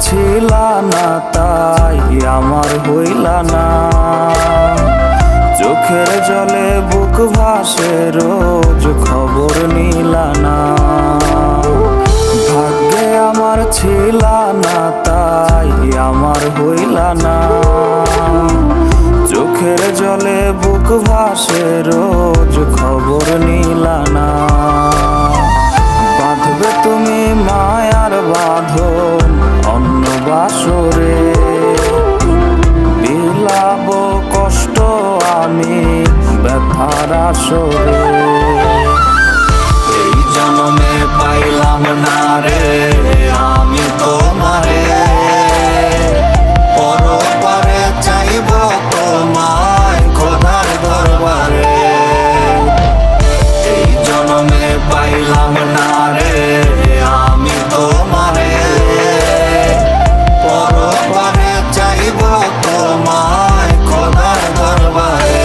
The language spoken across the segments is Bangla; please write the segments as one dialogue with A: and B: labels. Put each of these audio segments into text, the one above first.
A: ছিলা না তাই আমার হইলা না। চোখের জলে বুক ভাসে রোজ খবর নিলা না। ভাগ্যে আমার ছিলা না তাই আমার হইলা না। চোখের জলে বুক ভাসে রোজ খবর নিলা না। বাঁধবে তুমি মায়ার বাঁধন অন্য বাসরে, বিলাব কষ্ট আমি ব্যথার আসরে। এই জন্মে পাইলাম না রে আমি তোমারে, পরপারে চাইব তোমায় খোদার দরবারে। এই জন্মে পাইলাম না রে আমি তোমারে, পরপারে চাইব তোমায় খোদার দরবারে।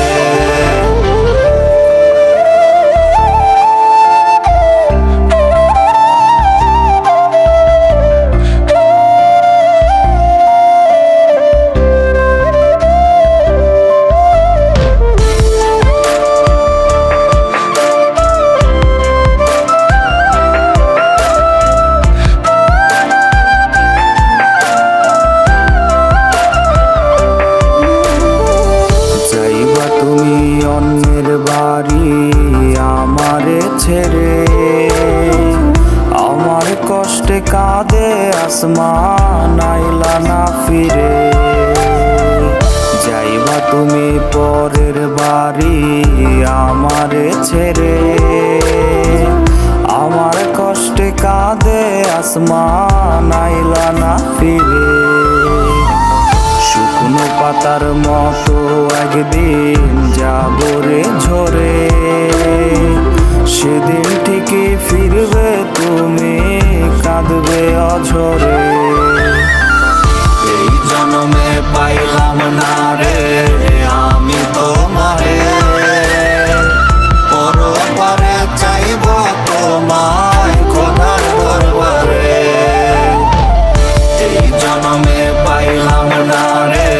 A: তুমি অন্যের বাড়ি আমারে ছেড়ে, আমার কষ্টে কাঁদে আসমান আইলা না ফিরে। যাইবা তুমি পরের বাড়ি আমারে ছেড়ে, আমার কষ্টে কাঁদে আসমান আইলা না ফিরে। শুকনো পাতার মতো একদিন যাবো রে ঝরে, সেদিন ঠিকই ফিরবে তুমি কাঁদবে অঝরে। এই জন্মে পাইলাম না রে আমি তোমারে, পরপারে চাইব তোমায় খোদার দরবারে। এই জন্মে পাইলাম না রে